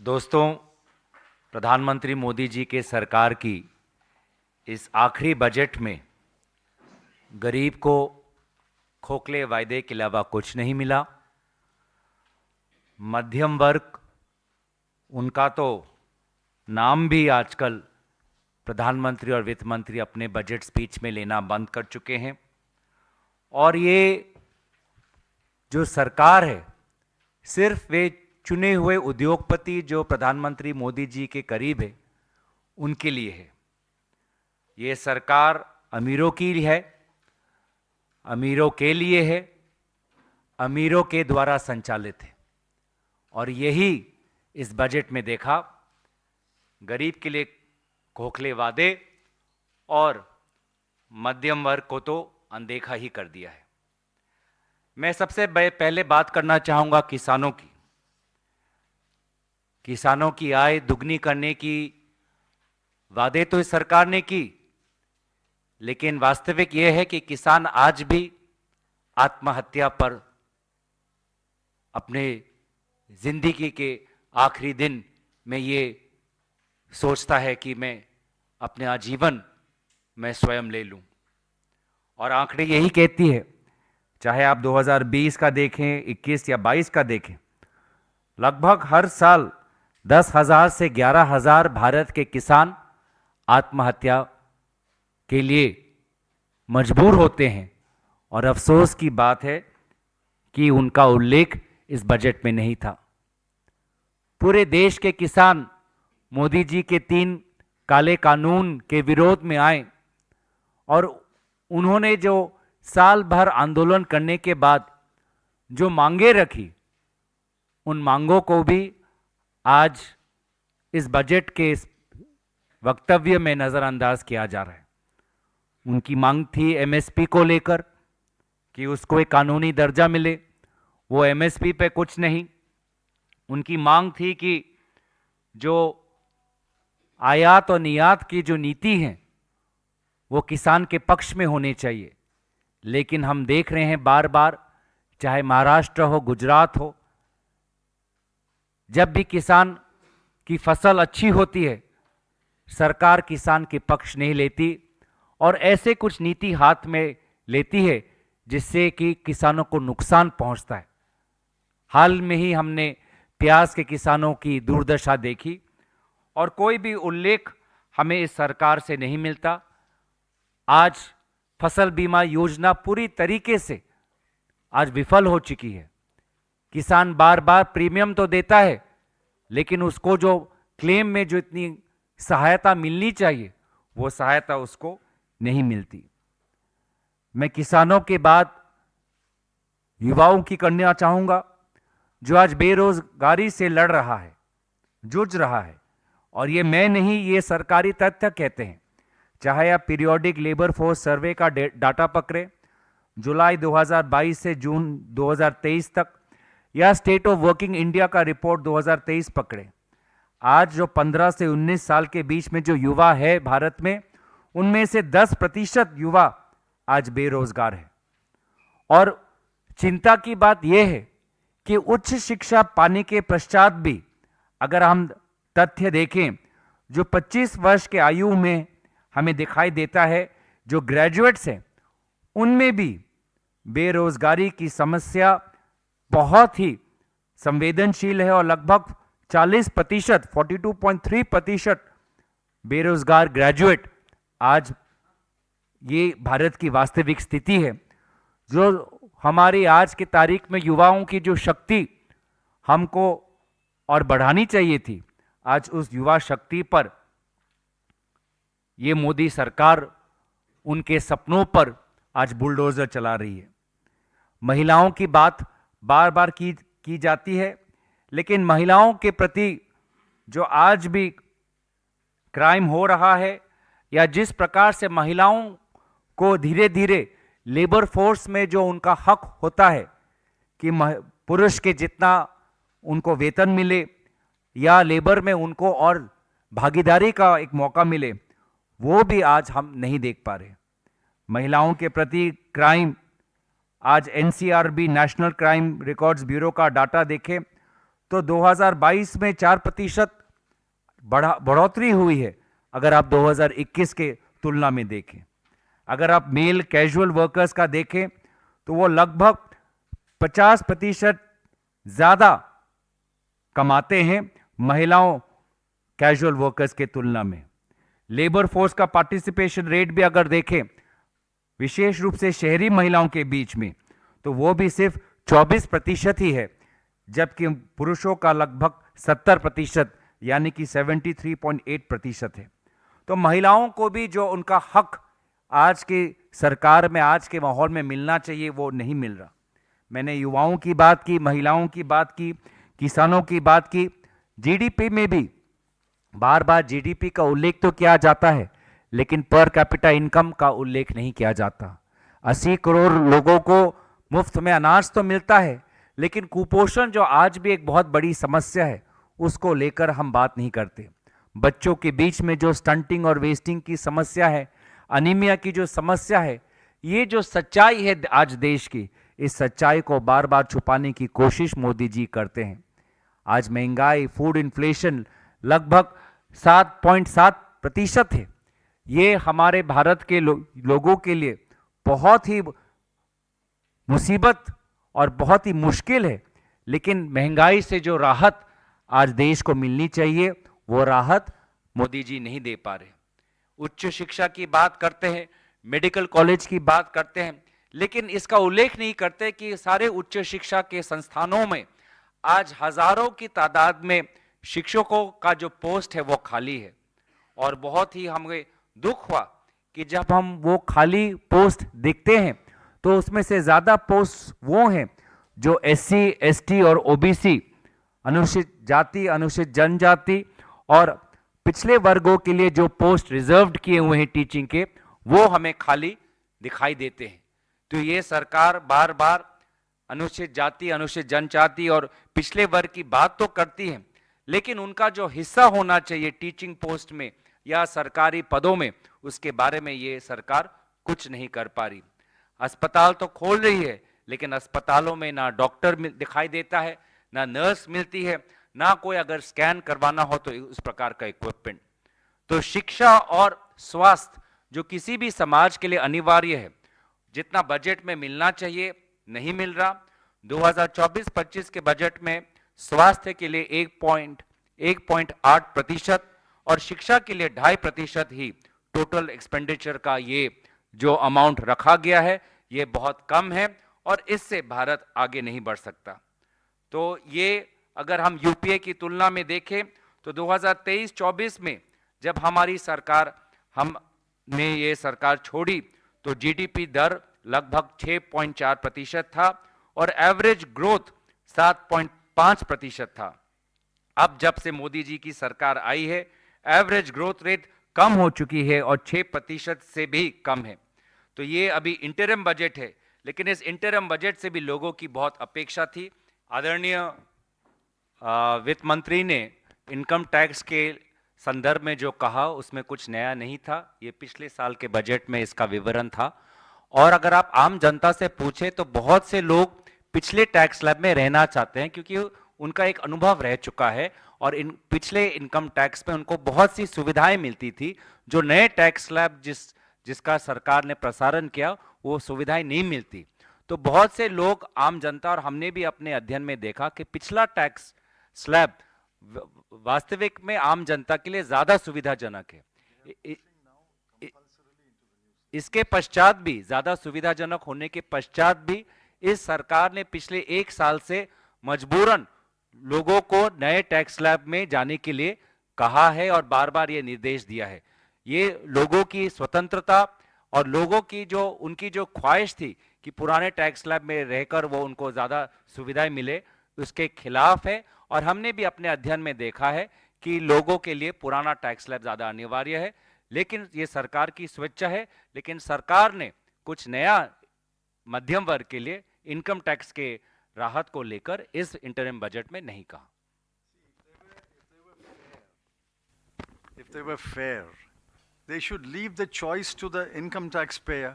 दोस्तों, प्रधानमंत्री मोदी जी के सरकार की इस आखिरी बजट में गरीब को खोखले वायदे के अलावा कुछ नहीं मिला। मध्यम वर्ग, उनका तो नाम भी आजकल प्रधानमंत्री और वित्त मंत्री अपने बजट स्पीच में लेना बंद कर चुके हैं। और ये जो सरकार है, सिर्फ वे चुने हुए उद्योगपति जो प्रधानमंत्री मोदी जी के करीब है उनके लिए है। ये सरकार अमीरों की है, अमीरों के लिए है, अमीरों के द्वारा संचालित है। और यही इस बजट में देखा, गरीब के लिए खोखले वादे और मध्यम वर्ग को तो अनदेखा ही कर दिया है। मैं सबसे पहले बात करना चाहूंगा किसानों की। किसानों की आय दुगनी करने की वादे तो इस सरकार ने की, लेकिन वास्तविक यह है कि किसान आज भी आत्महत्या पर अपने जिंदगी के आखिरी दिन में ये सोचता है कि मैं अपने आजीवन मैं स्वयं ले लूं। और आंकड़े यही कहती है, चाहे आप 2020 का देखें, 21 या 22 का देखें, लगभग हर साल 10,000 से 11,000 भारत के किसान आत्महत्या के लिए मजबूर होते हैं। और अफसोस की बात है कि उनका उल्लेख इस बजट में नहीं था। पूरे देश के किसान मोदी जी के 3 काले कानून के विरोध में आए और उन्होंने जो साल भर आंदोलन करने के बाद जो मांगे रखी, उन मांगों को भी आज इस बजट के इस वक्तव्य में नजरअंदाज किया जा रहा है। उनकी मांग थी एमएसपी को लेकर कि उसको एक कानूनी दर्जा मिले, वो एमएसपी पे कुछ नहीं। उनकी मांग थी कि जो आयात और निर्यात की जो नीति है वो किसान के पक्ष में होने चाहिए, लेकिन हम देख रहे हैं बार बार, चाहे महाराष्ट्र हो, गुजरात हो, जब भी किसान की फसल अच्छी होती है सरकार किसान के पक्ष नहीं लेती और ऐसे कुछ नीति हाथ में लेती है जिससे कि किसानों को नुकसान पहुंचता है। हाल में ही हमने प्याज के किसानों की दुर्दशा देखी और कोई भी उल्लेख हमें इस सरकार से नहीं मिलता। आज फसल बीमा योजना पूरी तरीके से आज विफल हो चुकी है। किसान बार बार प्रीमियम तो देता है, लेकिन उसको जो क्लेम में जो इतनी सहायता मिलनी चाहिए वो सहायता उसको नहीं मिलती। मैं किसानों के बाद युवाओं की करना चाहूंगा, जो आज बेरोजगारी से लड़ रहा है, जूझ रहा है। और ये मैं नहीं, ये सरकारी तथ्य कहते हैं। चाहे आप पीरियोडिक लेबर फोर्स सर्वे का डाटा पकड़े जुलाई 2022 से जून 2023 तक, या स्टेट ऑफ वर्किंग इंडिया का रिपोर्ट 2023 पकड़े, आज जो 15 से 19 साल के बीच में जो युवा है भारत में, उनमें से 10% युवा आज बेरोजगार है। और चिंता की बात यह है कि उच्च शिक्षा पाने के पश्चात भी अगर हम तथ्य देखें, जो 25 वर्ष के आयु में हमें दिखाई देता है, जो ग्रेजुएट्स हैं उनमें भी बेरोजगारी की समस्या बहुत ही संवेदनशील है और लगभग 40%, 42.3% बेरोजगार ग्रेजुएट आज ये भारत की वास्तविक स्थिति है। जो हमारी आज की तारीख में युवाओं की जो शक्ति हमको और बढ़ानी चाहिए थी, आज उस युवा शक्ति पर ये मोदी सरकार उनके सपनों पर आज बुलडोजर चला रही है। महिलाओं की बात बार बार की जाती है, लेकिन महिलाओं के प्रति जो आज भी क्राइम हो रहा है, या जिस प्रकार से महिलाओं को धीरे धीरे लेबर फोर्स में जो उनका हक होता है कि पुरुष के जितना उनको वेतन मिले या लेबर में उनको और भागीदारी का एक मौका मिले, वो भी आज हम नहीं देख पा रहे। महिलाओं के प्रति क्राइम, आज NCRB national crime records bureau का डाटा देखें तो 2022 में 4% बढ़ोतरी हुई है अगर आप 2021 के तुलना में देखें। अगर आप मेल कैजुअल वर्कर्स का देखें तो वो लगभग 50% ज़्यादा कमाते हैं महिलाओं कैजुअल वर्कर्स के तुलना में। लेबर फोर्स का पार्टिसिपेशन रेट भी अगर देखें विशेष रूप से शहरी महिलाओं के बीच में तो वो भी सिर्फ 24% ही है, जबकि पुरुषों का लगभग 70% यानी कि 73.8% है। तो महिलाओं को भी जो उनका हक आज की सरकार में, आज के माहौल में मिलना चाहिए वो नहीं मिल रहा। मैंने युवाओं की बात की, महिलाओं की बात की, किसानों की बात की। जीडीपी में भी बार बार जीडीपी का उल्लेख तो किया जाता है, लेकिन पर कैपिटा इनकम का उल्लेख नहीं किया जाता। 80 करोड़ लोगों को मुफ्त में अनाज तो मिलता है, लेकिन कुपोषण जो आज भी एक बहुत बड़ी समस्या है उसको लेकर हम बात नहीं करते। बच्चों के बीच में जो स्टंटिंग और वेस्टिंग की समस्या है, अनीमिया की जो समस्या है, ये जो सच्चाई है आज देश की, इस सच्चाई को बार बार छुपाने की कोशिश मोदी जी करते हैं। आज महंगाई, फूड इन्फ्लेशन लगभग 7.7% है। ये हमारे भारत के लोगों के लिए बहुत ही मुसीबत और बहुत ही मुश्किल है, लेकिन महंगाई से जो राहत आज देश को मिलनी चाहिए वो राहत मोदी जी नहीं दे पा रहे। उच्च शिक्षा की बात करते हैं, मेडिकल कॉलेज की बात करते हैं, लेकिन इसका उल्लेख नहीं करते कि सारे उच्च शिक्षा के संस्थानों में आज हजारों की तादाद में शिक्षकों का जो पोस्ट है वो खाली है। और बहुत ही हमें दुख हुआ कि जब हम वो खाली पोस्ट देखते हैं तो उसमें से ज़्यादा पोस्ट वो हैं जो SC, ST और OBC, अनुसूचित जाति, अनुसूचित जनजाति और पिछले वर्गों के लिए जो पोस्ट रिजर्व्ड किए हुए हैं टीचिंग के, वो हमें खाली दिखाई देते हैं। तो ये सरकार बार बार अनुसूचित जाति, अनुसूचित जनजाति और पिछले वर्ग की बात तो करती है, लेकिन उनका जो हिस्सा होना चाहिए टीचिंग पोस्ट में या सरकारी पदों में, उसके बारे में ये सरकार कुछ नहीं कर पा रही। अस्पताल तो खोल रही है, लेकिन अस्पतालों में ना डॉक्टर दिखाई देता है, ना नर्स मिलती है, ना कोई अगर स्कैन करवाना हो तो उस प्रकार का इक्विपमेंट। तो शिक्षा और स्वास्थ्य जो किसी भी समाज के लिए अनिवार्य है, जितना बजट में मिलना चाहिए नहीं मिल रहा। 2024-25 के बजट में स्वास्थ्य के लिए 1.8% और शिक्षा के लिए 2.5% ही टोटल एक्सपेंडिचर का ये जो अमाउंट रखा गया है, ये बहुत कम है और इससे भारत आगे नहीं बढ़ सकता। तो ये अगर हम यूपीए की तुलना में देखें तो 2023-24 में जब हमारी सरकार, हमने ये सरकार छोड़ी तो जीडीपी दर लगभग 6.4% था और एवरेज ग्रोथ 7.5% था। अब जब से मोदी जी की सरकार आई है, एवरेज ग्रोथ रेट कम हो चुकी है और 6% से भी कम है। तो ये अभी इंटरिम बजट है, लेकिन इस इंटरिम बजट से भी लोगों की बहुत अपेक्षा थी। आदरणीय वित्त मंत्री ने इनकम टैक्स के संदर्भ में जो कहा उसमें कुछ नया नहीं था, ये पिछले साल के बजट में इसका विवरण था। और अगर आप आम जनता से पूछे तो बहुत से लोग पिछले टैक्स स्लैब में रहना चाहते हैं, क्योंकि उनका एक अनुभव रह चुका है और इन पिछले इनकम टैक्स में उनको बहुत सी सुविधाएं मिलती थी, जो नए टैक्स स्लैब जिसका सरकार ने प्रसारण किया वो सुविधाएं नहीं मिलती। तो बहुत से लोग, आम जनता और हमने भी अपने अध्ययन में देखा कि पिछला टैक्स स्लैब वास्तविक में आम जनता के लिए ज्यादा सुविधाजनक है। इसके पश्चात भी, ज्यादा सुविधाजनक होने के पश्चात भी, इस सरकार ने पिछले 1 साल से मजबूरन लोगों को नए टैक्स स्लैब में जाने के लिए कहा है और बार बार ये निर्देश दिया है। ये लोगों की स्वतंत्रता और लोगों की जो उनकी जो ख्वाहिश थी कि पुराने टैक्स स्लैब में रहकर वो उनको ज्यादा सुविधाएं मिले, उसके खिलाफ है। और हमने भी अपने अध्ययन में देखा है कि लोगों के लिए पुराना टैक्स स्लैब ज्यादा अनिवार्य है, लेकिन ये सरकार की स्वेच्छा है। लेकिन सरकार ने कुछ नया मध्यम वर्ग के लिए इनकम टैक्स के राहत को लेकर इस इंटरिम बजट में नहीं कहा। If they were fair, they should leave the choice to the income taxpayer.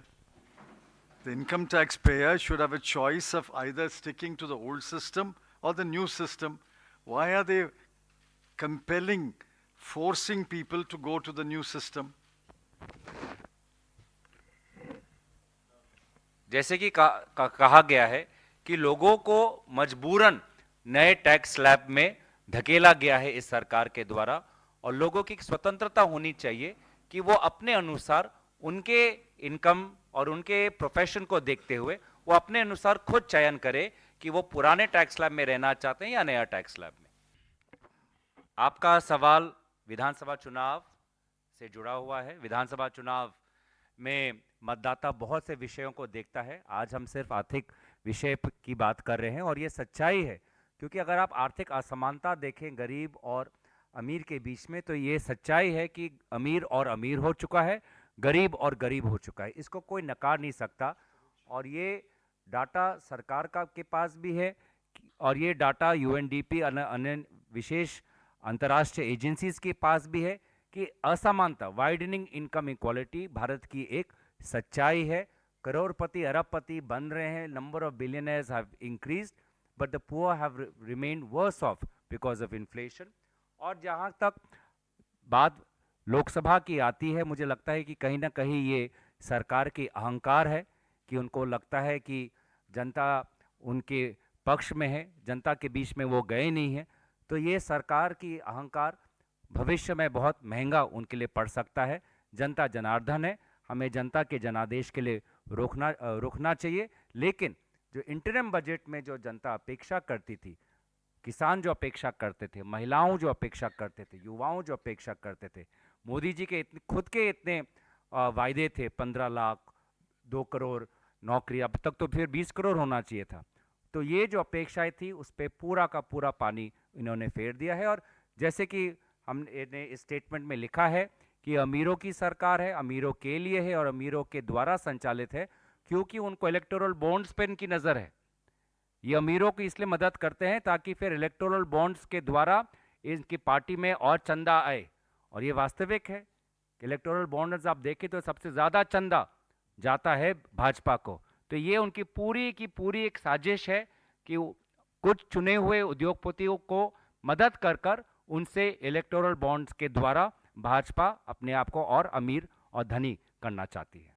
The income taxpayer should have a choice of either sticking to the old system or the new system. Why are they compelling, forcing people to go to the new system? जैसे कि कहा गया है कि लोगों को मजबूरन नए टैक्स स्लैब में धकेला गया है इस सरकार के द्वारा, और लोगों की स्वतंत्रता होनी चाहिए कि वो अपने अनुसार उनके इनकम और उनके प्रोफेशन को देखते हुए वो अपने अनुसार खुद चयन करे कि वो पुराने टैक्स स्लैब में रहना चाहते हैं या नया टैक्स स्लैब में। आपका सवाल विधानसभा चुनाव से जुड़ा हुआ है। विधानसभा चुनाव में मतदाता बहुत से विषयों को देखता है। आज हम सिर्फ आर्थिक विषय की बात कर रहे हैं और ये सच्चाई है, क्योंकि अगर आप आर्थिक असमानता देखें गरीब और अमीर के बीच में, तो ये सच्चाई है कि अमीर और अमीर हो चुका है, गरीब और गरीब हो चुका है। इसको कोई नकार नहीं सकता, और ये डाटा सरकार का के पास भी है, और ये डाटा यूएनडीपी अन्य विशेष अंतर्राष्ट्रीय एजेंसीज के पास भी है कि असमानता, वाइडनिंग इनकम इक्वालिटी भारत की एक सच्चाई है। करोड़पति अरबपति बन रहे हैं, number of billionaires have increased, but the poor have remained worse off because of inflation. और जहाँ तक बात लोकसभा की आती है, मुझे लगता है कि कहीं ना कहीं ये सरकार की अहंकार है कि उनको लगता है कि जनता उनके पक्ष में है, जनता के बीच में वो गए नहीं हैं। तो ये सरकार की अहंकार भविष्य में बहुत महंगा उनके लिए पड़ सकता है। जनता जनार्दन है, हमें जनता के जनादेश के लिए रुकना चाहिए। लेकिन जो इंटरिम बजट में जो जनता अपेक्षा करती थी, किसान जो अपेक्षा करते थे, महिलाओं जो अपेक्षा करते थे, युवाओं जो अपेक्षा करते थे, मोदी जी के खुद के इतने वायदे थे, 15 लाख, 2 करोड़ नौकरी, अब तक तो फिर 20 करोड़ होना चाहिए था। तो ये जो अपेक्षाएं थी उस पर पूरा का पूरा पानी इन्होंने फेर दिया है। और जैसे कि हमने इस स्टेटमेंट में लिखा है कि अमीरों की सरकार है, अमीरों के लिए है और अमीरों के द्वारा संचालित है, क्योंकि उनको इलेक्टोरल बॉन्ड्स पे इनकी नज़र है। ये अमीरों की इसलिए मदद करते हैं ताकि फिर इलेक्टोरल बॉन्ड्स के द्वारा इनकी पार्टी में और चंदा आए। और ये वास्तविक है कि इलेक्टोरल बॉन्ड्स आप देखें तो सबसे ज़्यादा चंदा जाता है भाजपा को। तो ये उनकी पूरी की पूरी एक साजिश है कि कुछ चुने हुए उद्योगपतियों को मदद कर कर उनसे इलेक्टोरल बॉन्ड्स के द्वारा भाजपा अपने आप को और अमीर और धनी करना चाहती है।